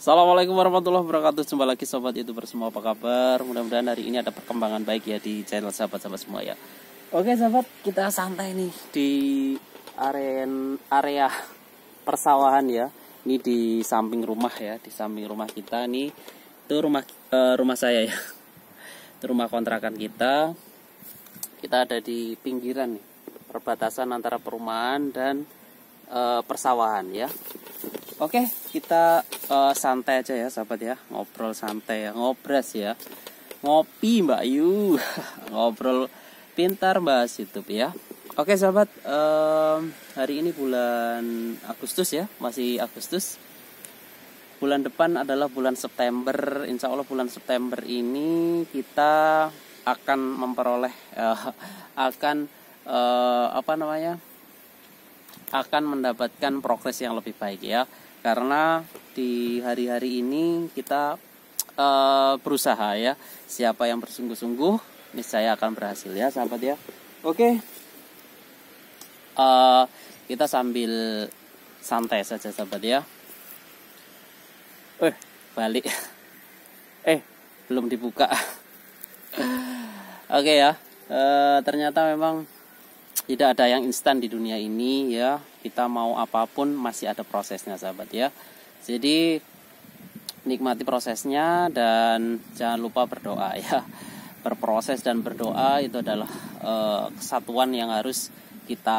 Assalamualaikum warahmatullahi wabarakatuh. Jumpa lagi sobat YouTuber semua, apa kabar? Mudah-mudahan hari ini ada perkembangan baik ya di channel sahabat-sahabat semua ya. Oke sahabat, kita santai nih di area persawahan ya. Ini di samping rumah ya, di samping rumah kita nih. Itu rumah saya ya. Itu rumah kontrakan kita. Kita ada di pinggiran nih, perbatasan antara perumahan dan persawahan ya. Oke, kita santai aja ya sahabat ya, ngobrol santai ya, ngobras ya, ngopi Mbak Yu, ngobrol pintar bahas YouTube ya. Oke sahabat, hari ini bulan Agustus ya, masih Agustus. Bulan depan adalah bulan September, insya Allah bulan September ini kita akan memperoleh, akan mendapatkan progres yang lebih baik ya. Karena di hari-hari ini kita berusaha ya. Siapa yang bersungguh-sungguh niscaya akan berhasil ya sahabat ya. Oke, kita sambil santai saja sahabat ya. Balik. Belum dibuka. Oke ya. Ternyata memang tidak ada yang instan di dunia ini ya. Kita mau apapun masih ada prosesnya sahabat ya. Jadi nikmati prosesnya dan jangan lupa berdoa ya. Berproses dan berdoa itu adalah kesatuan yang harus kita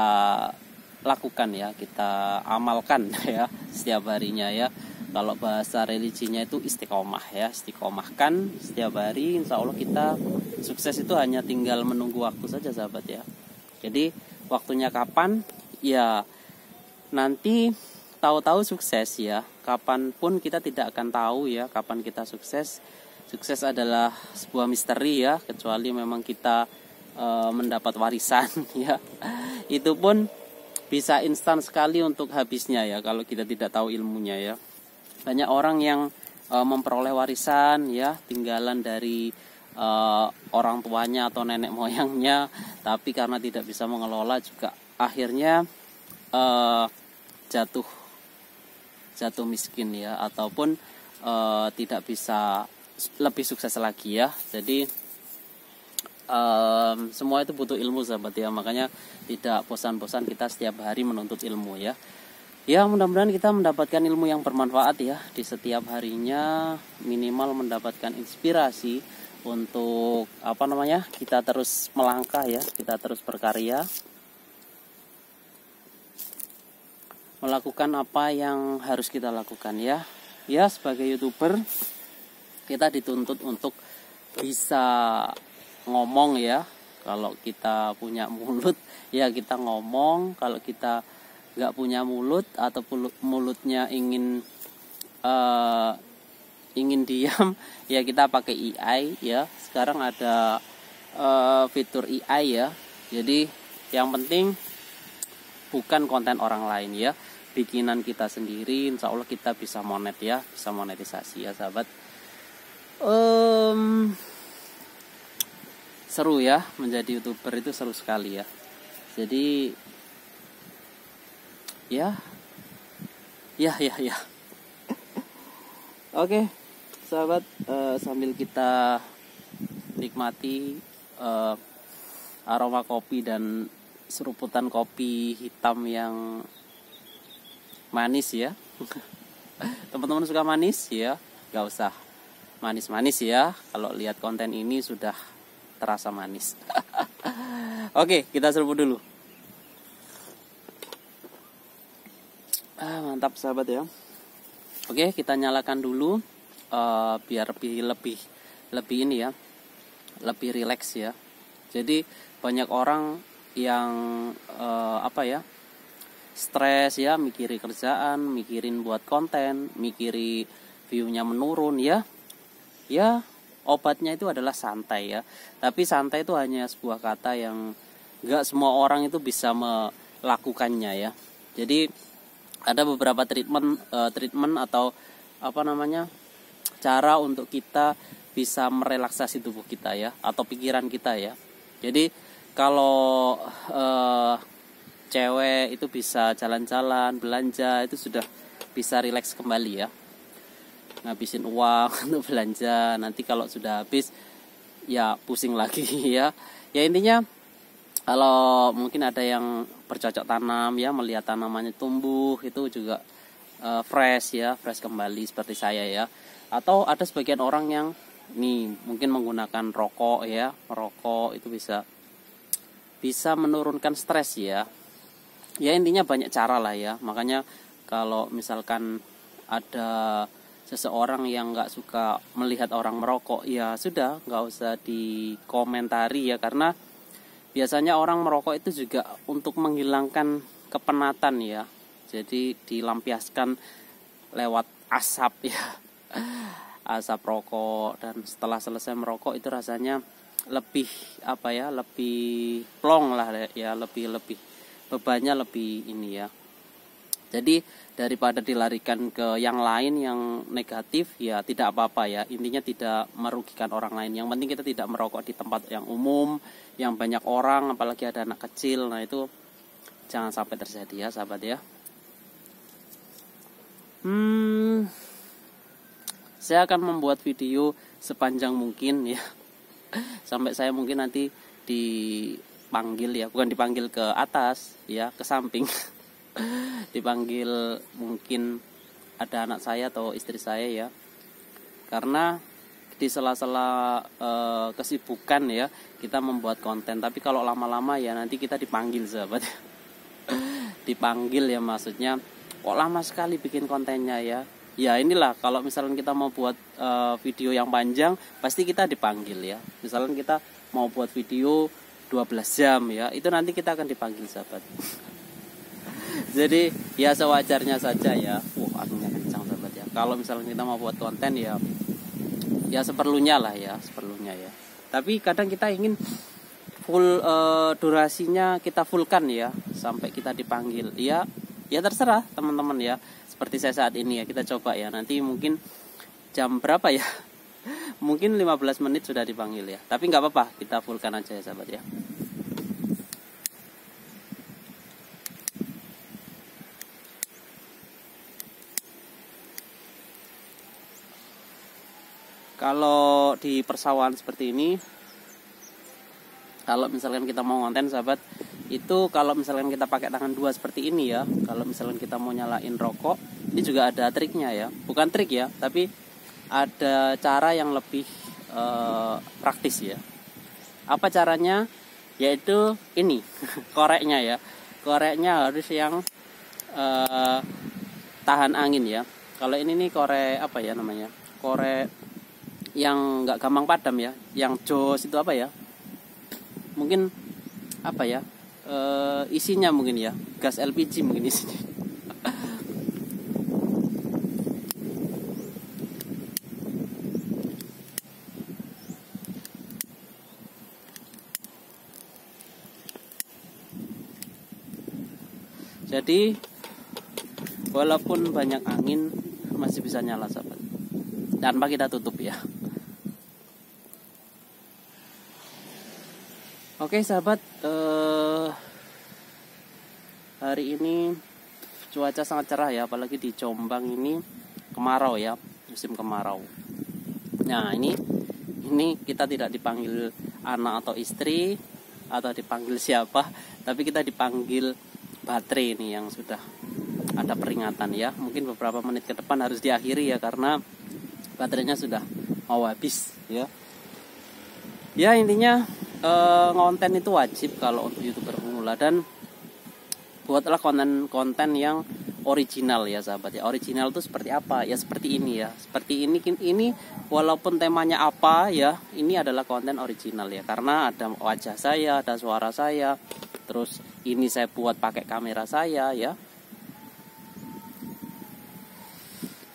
lakukan ya, kita amalkan ya setiap harinya ya. Kalau bahasa religinya itu istiqomah ya, istiqomahkan setiap hari, insya Allah kita sukses. Itu hanya tinggal menunggu waktu saja sahabat ya. Jadi waktunya kapan ya, nanti tahu-tahu sukses ya. Kapanpun kita tidak akan tahu ya kapan kita sukses. Sukses adalah sebuah misteri ya, kecuali memang kita mendapat warisan ya. Itu pun bisa instan sekali untuk habisnya ya kalau kita tidak tahu ilmunya ya. Banyak orang yang memperoleh warisan ya, tinggalan dari orang tuanya atau nenek moyangnya, tapi karena tidak bisa mengelola juga akhirnya jatuh miskin ya, ataupun tidak bisa lebih sukses lagi ya. Jadi semua itu butuh ilmu sahabat ya, makanya tidak bosan-bosan kita setiap hari menuntut ilmu ya. Ya, mudah-mudahan kita mendapatkan ilmu yang bermanfaat ya di setiap harinya, minimal mendapatkan inspirasi untuk kita terus melangkah ya, kita terus berkarya, melakukan apa yang harus kita lakukan ya. Ya, sebagai YouTuber kita dituntut untuk bisa ngomong ya. Kalau kita punya mulut ya kita ngomong, kalau kita nggak punya mulut atau mulutnya ingin diam ya kita pakai AI ya. Sekarang ada fitur AI ya. Jadi yang penting bukan konten orang lain ya, bikinan kita sendiri. Insya Allah kita bisa monet ya, bisa monetisasi ya sahabat. Seru ya, menjadi YouTuber itu seru sekali ya. Jadi ya. Oke sahabat, sambil kita nikmati aroma kopi dan seruputan kopi hitam yang manis ya. Teman-teman suka manis ya, gak usah manis-manis ya. Kalau lihat konten ini sudah terasa manis. Oke, kita seruput dulu. Mantap sahabat ya. Oke, kita nyalakan dulu biar lebih ini ya, lebih rileks ya. Jadi banyak orang yang stres ya, mikirin kerjaan, mikirin buat konten, mikiri view-nya menurun ya. Ya, obatnya itu adalah santai ya. Tapi santai itu hanya sebuah kata yang gak semua orang itu bisa melakukannya ya. Jadi ada beberapa treatment atau cara untuk kita bisa merelaksasi tubuh kita ya, atau pikiran kita ya. Jadi kalau cewek itu bisa jalan-jalan, belanja, itu sudah bisa rileks kembali ya. ngabisin uang untuk belanja, nanti kalau sudah habis ya pusing lagi ya. Ya intinya kalau mungkin ada yang bercocok tanam ya, melihat tanamannya tumbuh itu juga fresh ya, fresh kembali seperti saya ya. Atau ada sebagian orang yang nih mungkin menggunakan rokok ya, merokok itu bisa menurunkan stres ya. Ya intinya banyak cara lah ya. Makanya kalau misalkan ada seseorang yang nggak suka melihat orang merokok, ya sudah nggak usah dikomentari ya, karena biasanya orang merokok itu juga untuk menghilangkan kepenatan ya. Jadi dilampiaskan lewat asap ya. Asap rokok, dan setelah selesai merokok itu rasanya lebih lebih plong lah ya, lebih bebannya lebih ini ya. Jadi daripada dilarikan ke yang lain yang negatif ya tidak apa-apa ya. Intinya tidak merugikan orang lain. Yang penting kita tidak merokok di tempat yang umum, yang banyak orang, apalagi ada anak kecil. Nah itu jangan sampai terjadi ya sahabat ya. Saya akan membuat video sepanjang mungkin ya. Sampai saya mungkin nanti dipanggil ya, bukan dipanggil ke atas ya, ke samping. Dipanggil mungkin ada anak saya atau istri saya ya, karena di sela-sela kesibukan ya kita membuat konten. Tapi kalau lama-lama ya nanti kita dipanggil sahabat. Dipanggil ya, maksudnya kok lama sekali bikin kontennya ya. Ya inilah kalau misalnya kita mau buat video yang panjang pasti kita dipanggil ya. Misalnya kita mau buat video 12 jam ya, itu nanti kita akan dipanggil sahabat. Jadi ya sewajarnya saja ya. Anginnya kencang sahabat ya. Kalau misalnya kita mau buat konten ya seperlunya lah ya, seperlunya ya. Tapi kadang kita ingin full durasinya kita fullkan ya sampai kita dipanggil. Ya terserah teman-teman ya. Seperti saya saat ini ya, kita coba ya. Nanti mungkin jam berapa ya? Mungkin 15 menit sudah dipanggil ya. Tapi nggak apa-apa, kita fullkan aja ya sahabat ya. Kalau di persawahan seperti ini, kalau misalkan kita mau konten sahabat, itu kalau misalkan kita pakai tangan dua seperti ini ya, kalau misalkan kita mau nyalain rokok, ini juga ada triknya ya. Bukan trik ya, tapi ada cara yang lebih praktis ya. Apa caranya? Yaitu ini koreknya ya. Koreknya harus yang tahan angin ya. Kalau ini nih korek apa ya namanya? Korek yang nggak gampang padam ya, yang jos itu apa ya? Mungkin apa ya? Isinya mungkin ya, gas LPG mungkin isinya. Jadi walaupun banyak angin masih bisa nyala sahabat, tanpa kita tutup ya. Oke sahabat, hari ini cuaca sangat cerah ya, apalagi di Jombang ini kemarau ya, musim kemarau. Nah ini kita tidak dipanggil anak atau istri atau dipanggil siapa, tapi kita dipanggil baterai ini yang sudah ada peringatan ya. Mungkin beberapa menit ke depan harus diakhiri ya, karena baterainya sudah mau habis ya. Ya intinya konten itu wajib kalau untuk YouTuber pemula, dan buatlah konten yang original ya sahabat ya. Original itu seperti apa? Ya seperti ini ya. Seperti ini walaupun temanya apa ya, ini adalah konten original ya, karena ada wajah saya, ada suara saya. Terus ini saya buat pakai kamera saya ya.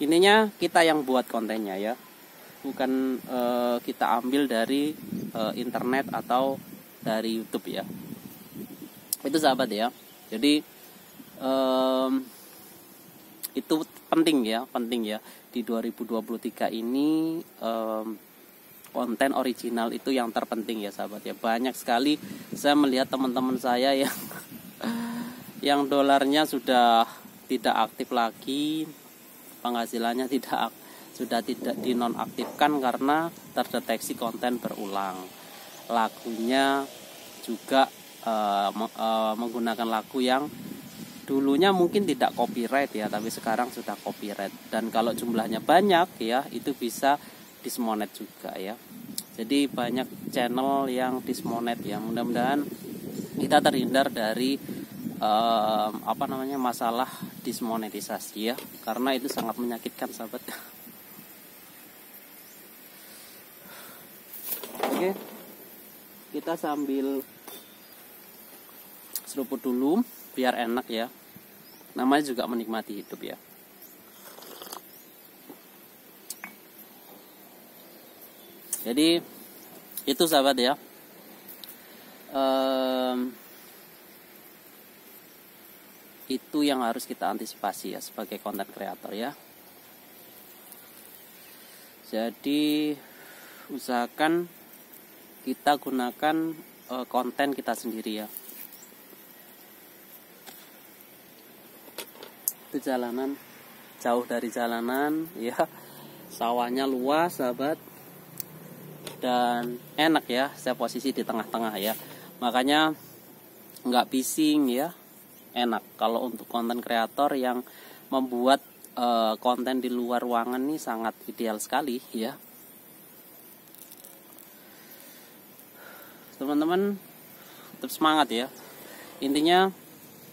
Intinya kita yang buat kontennya ya. Bukan kita ambil dari internet atau dari YouTube ya. Itu sahabat ya. Jadi itu penting ya di 2023 ini. Konten original itu yang terpenting ya sahabat ya. Banyak sekali saya melihat teman-teman saya yang dolarnya sudah tidak aktif lagi, penghasilannya sudah tidak dinonaktifkan karena terdeteksi konten berulang. Lagunya juga menggunakan lagu yang dulunya mungkin tidak copyright ya, tapi sekarang sudah copyright. Dan kalau jumlahnya banyak ya, itu bisa dismonet juga ya. Jadi banyak channel yang dismonet ya. Mudah-mudahan kita terhindar dari masalah dismonetisasi ya, karena itu sangat menyakitkan sahabat. Oke, kita sambil seruput dulu biar enak ya, namanya juga menikmati hidup ya. Jadi itu sahabat ya, itu yang harus kita antisipasi ya sebagai konten kreator ya. Jadi usahakan kita gunakan konten kita sendiri ya. Itu jalanan, jauh dari jalanan ya, sawahnya luas sahabat, dan enak ya. Saya posisi di tengah-tengah ya, makanya nggak bising ya, enak. Kalau untuk konten kreator yang membuat konten di luar ruangan ini sangat ideal sekali ya. Teman-teman tetap semangat ya, intinya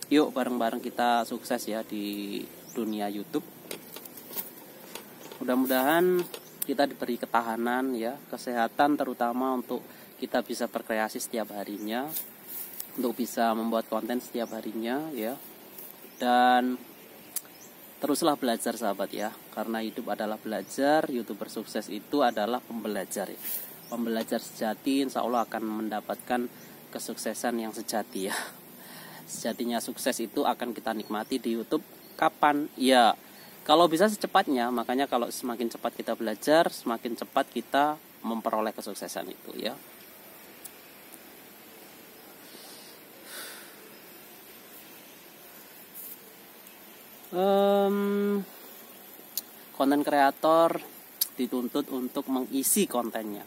yuk bareng-bareng kita sukses ya di dunia YouTube. Mudah-mudahan kita diberi ketahanan ya, kesehatan terutama untuk kita bisa berkreasi setiap harinya, untuk bisa membuat konten setiap harinya ya. Dan teruslah belajar sahabat ya, karena hidup adalah belajar. YouTuber sukses itu adalah pembelajar ya. Pembelajar sejati insya Allah akan mendapatkan kesuksesan yang sejati ya. Sejatinya sukses itu akan kita nikmati di YouTube kapan? Ya, kalau bisa secepatnya. Makanya kalau semakin cepat kita belajar, semakin cepat kita memperoleh kesuksesan itu ya. Konten kreator dituntut untuk mengisi kontennya.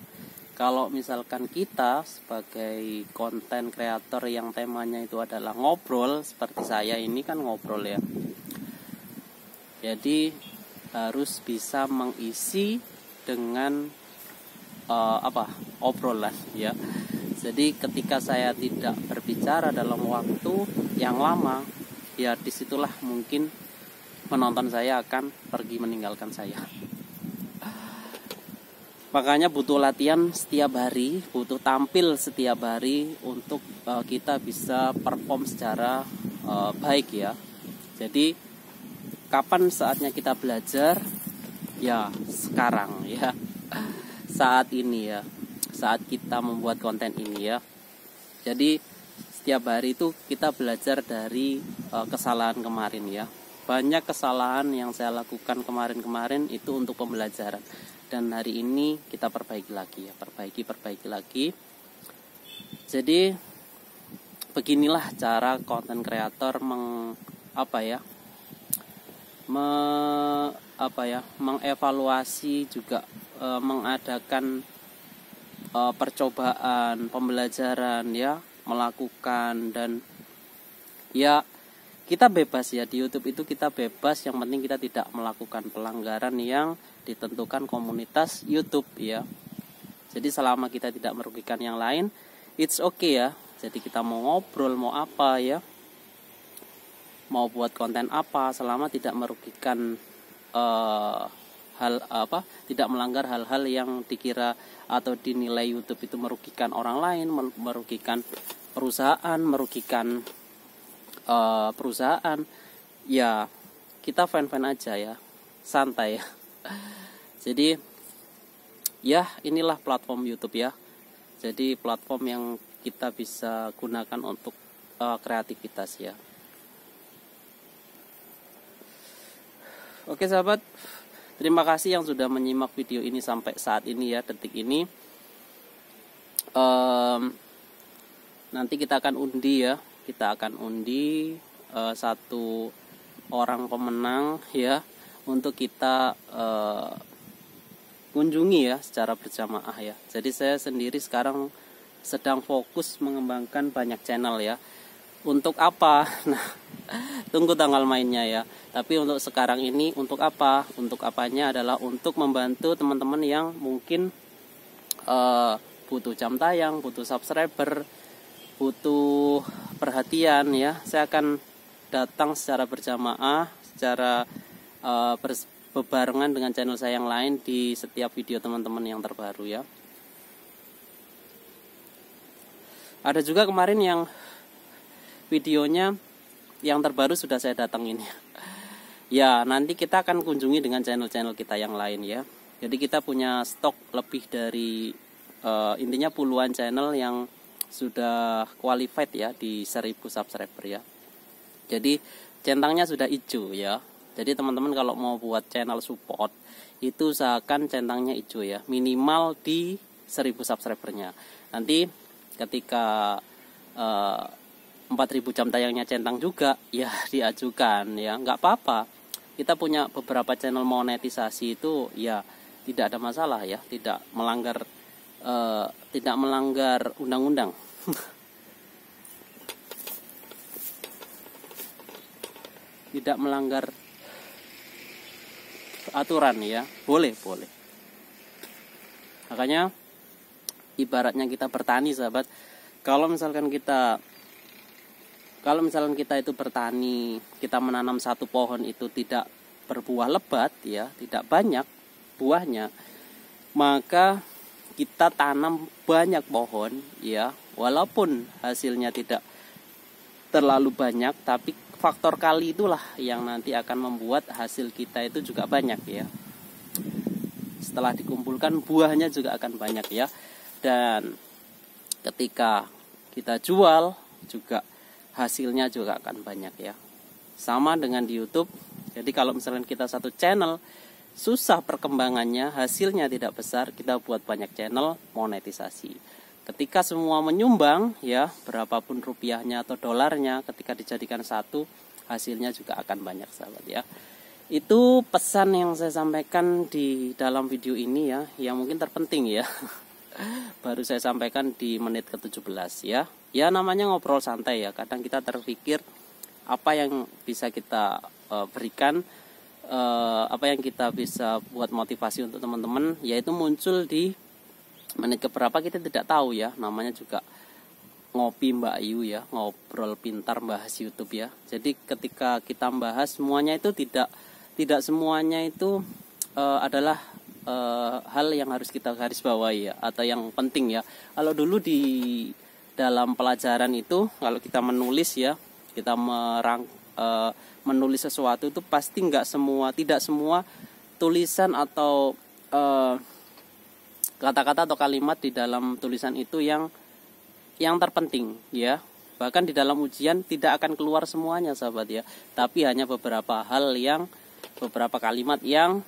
Kalau misalkan kita sebagai konten kreator yang temanya itu adalah ngobrol, seperti saya ini kan ngobrol ya, jadi harus bisa mengisi dengan obrolan ya. Jadi ketika saya tidak berbicara dalam waktu yang lama ya, disitulah mungkin penonton saya akan pergi meninggalkan saya. Makanya butuh latihan setiap hari, butuh tampil setiap hari untuk kita bisa perform secara baik ya. Jadi kapan saatnya kita belajar? Ya sekarang ya, saat ini ya, saat kita membuat konten ini ya. Jadi setiap hari itu kita belajar dari kesalahan kemarin ya. Banyak kesalahan yang saya lakukan kemarin-kemarin itu untuk pembelajaran. Dan hari ini kita perbaiki lagi ya, perbaiki lagi. Jadi beginilah cara konten kreator mengevaluasi juga mengadakan percobaan, pembelajaran ya, melakukan. Dan ya kita bebas ya, di YouTube itu kita bebas, yang penting kita tidak melakukan pelanggaran yang ditentukan komunitas YouTube ya. Jadi selama kita tidak merugikan yang lain, it's okay ya. Jadi kita mau ngobrol, mau apa ya, mau buat konten apa, selama tidak merugikan tidak melanggar hal-hal yang dikira atau dinilai YouTube itu merugikan orang lain, merugikan perusahaan, perusahaan ya, kita fan-fan aja ya, santai ya. Jadi ya inilah platform YouTube ya. Jadi platform yang kita bisa gunakan untuk kreativitas ya. Oke sahabat, terima kasih yang sudah menyimak video ini sampai saat ini ya, detik ini. Nanti kita akan undi ya, satu orang pemenang ya, untuk kita dikunjungi ya secara berjamaah ya. Jadi saya sendiri sekarang sedang fokus mengembangkan banyak channel ya. Untuk apa? Nah, tunggu tanggal mainnya ya. Tapi untuk sekarang ini untuk apa? Untuk apanya adalah untuk membantu teman-teman yang mungkin butuh jam tayang, butuh subscriber, butuh perhatian ya. Saya akan datang secara berjamaah, secara bebarengan dengan channel saya yang lain di setiap video teman-teman yang terbaru ya. Ada juga kemarin yang videonya yang terbaru sudah saya datangin ya. Nanti kita akan kunjungi dengan channel-channel kita yang lain ya. Jadi kita punya stok lebih dari intinya puluhan channel yang sudah qualified ya di 1000 subscriber ya. Jadi centangnya sudah hijau ya. Jadi teman-teman kalau mau buat channel support itu usahakan centangnya hijau ya, minimal di 1000 subscribernya. Nanti ketika 4000 jam tayangnya centang juga ya diajukan ya, nggak apa-apa. Kita punya beberapa channel monetisasi itu ya tidak ada masalah ya, tidak melanggar undang-undang. Tidak melanggar aturan ya, boleh. Makanya ibaratnya kita bertani sahabat, kalau misalkan kita itu bertani, kita menanam satu pohon itu tidak berbuah lebat ya, tidak banyak buahnya, maka kita tanam banyak pohon ya, walaupun hasilnya tidak terlalu banyak, tapi faktor kali itulah yang nanti akan membuat hasil kita itu juga banyak ya. Setelah dikumpulkan buahnya juga akan banyak ya. Dan ketika kita jual juga hasilnya juga akan banyak ya. Sama dengan di YouTube. Jadi kalau misalnya kita satu channel susah perkembangannya, hasilnya tidak besar, kita buat banyak channel monetisasi. Ketika semua menyumbang ya, berapapun rupiahnya atau dolarnya, ketika dijadikan satu, hasilnya juga akan banyak sahabat ya. Itu pesan yang saya sampaikan di dalam video ini ya, yang mungkin terpenting ya. Baru saya sampaikan di menit ke-17 ya. Ya namanya ngobrol santai ya, kadang kita terpikir apa yang bisa kita berikan, apa yang kita bisa buat motivasi untuk teman-teman, yaitu muncul di menit keberapa kita tidak tahu ya. Namanya juga ngopi Mbak Ayu ya, ngobrol pintar bahas YouTube ya. Jadi ketika kita bahas semuanya itu tidak semuanya itu adalah hal yang harus kita garis bawahi ya, atau yang penting ya. Kalau dulu di dalam pelajaran itu kalau kita menulis ya, kita menulis sesuatu itu pasti tidak semua tulisan atau kata-kata atau kalimat di dalam tulisan itu yang terpenting ya. Bahkan di dalam ujian tidak akan keluar semuanya sahabat ya, tapi hanya beberapa kalimat yang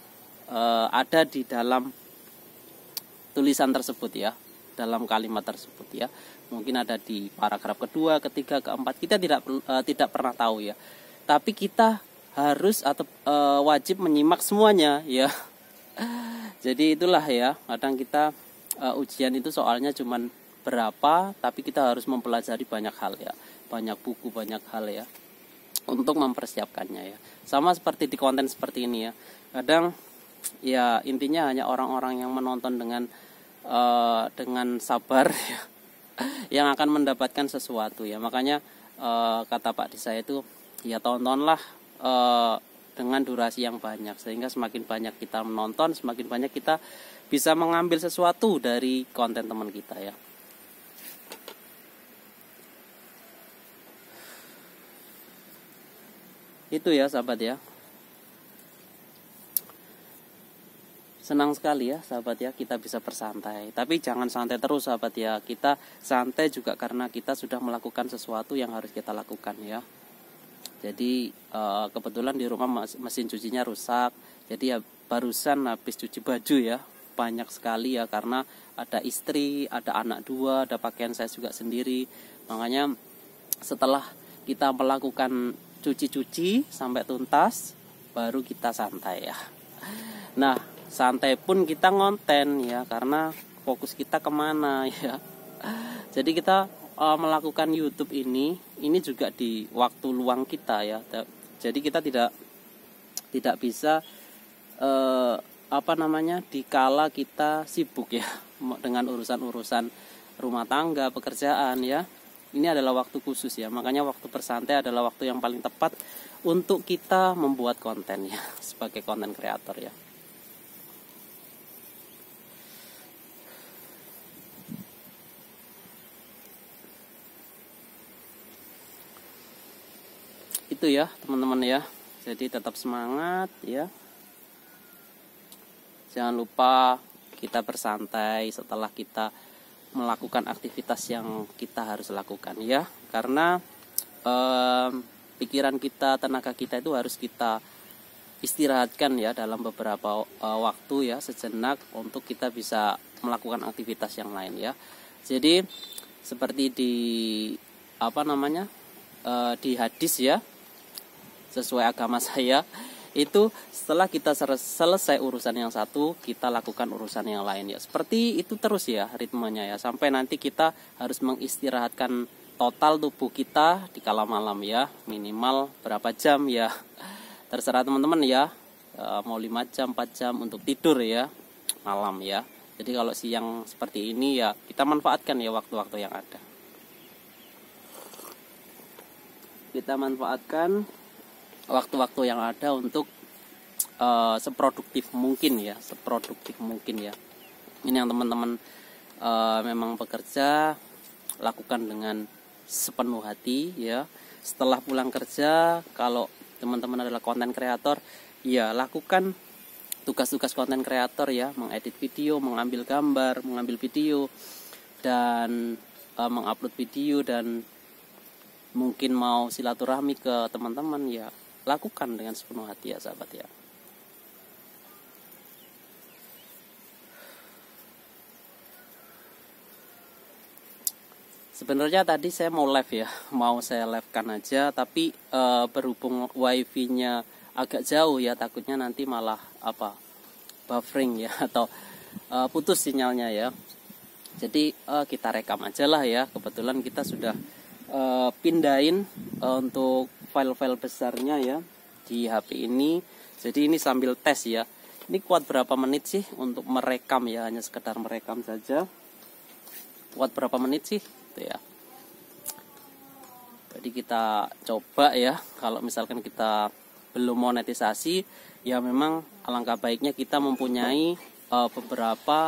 ada di dalam tulisan tersebut ya, dalam kalimat tersebut ya. Mungkin ada di paragraf kedua, ketiga, keempat, kita tidak pernah tahu ya. Tapi kita harus atau wajib menyimak semuanya ya. Jadi itulah ya, kadang kita ujian itu soalnya cuman berapa, tapi kita harus mempelajari banyak hal ya, banyak buku, banyak hal ya, untuk mempersiapkannya ya. Sama seperti di konten seperti ini ya, kadang ya intinya hanya orang-orang yang menonton dengan sabar ya, yang akan mendapatkan sesuatu ya. Makanya kata Pak Di saya itu ya, tontonlah dengan durasi yang banyak, sehingga semakin banyak kita menonton, semakin banyak kita bisa mengambil sesuatu dari konten teman kita ya. Itu ya sahabat ya. Senang sekali ya sahabat ya, kita bisa bersantai. Tapi jangan santai terus sahabat ya. Kita santai juga karena kita sudah melakukan sesuatu yang harus kita lakukan ya. Jadi kebetulan di rumah mesin cucinya rusak. Jadi ya barusan habis cuci baju ya. Banyak sekali ya, karena ada istri, ada anak 2, ada pakaian saya juga sendiri. Makanya setelah kita melakukan cuci-cuci sampai tuntas, baru kita santai ya. Nah, santai pun kita ngonten ya, karena fokus kita kemana ya. Jadi kita melakukan YouTube ini juga di waktu luang kita ya. Jadi kita tidak bisa dikala kita sibuk ya dengan urusan-urusan rumah tangga, pekerjaan ya. Ini adalah waktu khusus ya. Makanya waktu bersantai adalah waktu yang paling tepat untuk kita membuat konten ya, sebagai konten kreator ya. Itu ya teman-teman ya. Jadi tetap semangat ya. Jangan lupa kita bersantai setelah kita melakukan aktivitas yang kita harus lakukan ya. Karena pikiran kita, tenaga kita itu harus kita istirahatkan ya dalam beberapa waktu ya, sejenak, untuk kita bisa melakukan aktivitas yang lain ya. Jadi seperti di di hadis ya, sesuai agama saya, itu setelah kita selesai urusan yang satu, kita lakukan urusan yang lain ya. Seperti itu terus ya ritmenya ya, sampai nanti kita harus mengistirahatkan total tubuh kita di kala malam ya, minimal berapa jam ya, terserah teman-teman ya, mau 5 jam 4 jam untuk tidur ya malam ya. Jadi kalau siang seperti ini ya kita manfaatkan ya waktu-waktu yang ada, kita manfaatkan waktu-waktu yang ada untuk seproduktif mungkin ya. Ini yang teman-teman memang bekerja, lakukan dengan sepenuh hati ya. Setelah pulang kerja, kalau teman-teman adalah konten kreator ya, lakukan tugas-tugas konten kreator ya, mengedit video, mengambil gambar, mengambil video, dan mengupload video, dan mungkin mau silaturahmi ke teman-teman ya, lakukan dengan sepenuh hati ya sahabat ya. Sebenarnya tadi saya mau live ya, mau saya live-kan aja, tapi berhubung wifi-nya agak jauh ya, takutnya nanti malah buffering ya, atau putus sinyalnya ya. Jadi kita rekam aja lah ya. Kebetulan kita sudah pindahin untuk file-file besarnya ya di HP ini. Jadi ini sambil tes ya. Ini kuat berapa menit sih untuk merekam ya, hanya sekedar merekam saja. Kuat berapa menit sih gitu ya. Jadi kita coba ya. Kalau misalkan kita belum monetisasi ya, memang alangkah baiknya kita mempunyai beberapa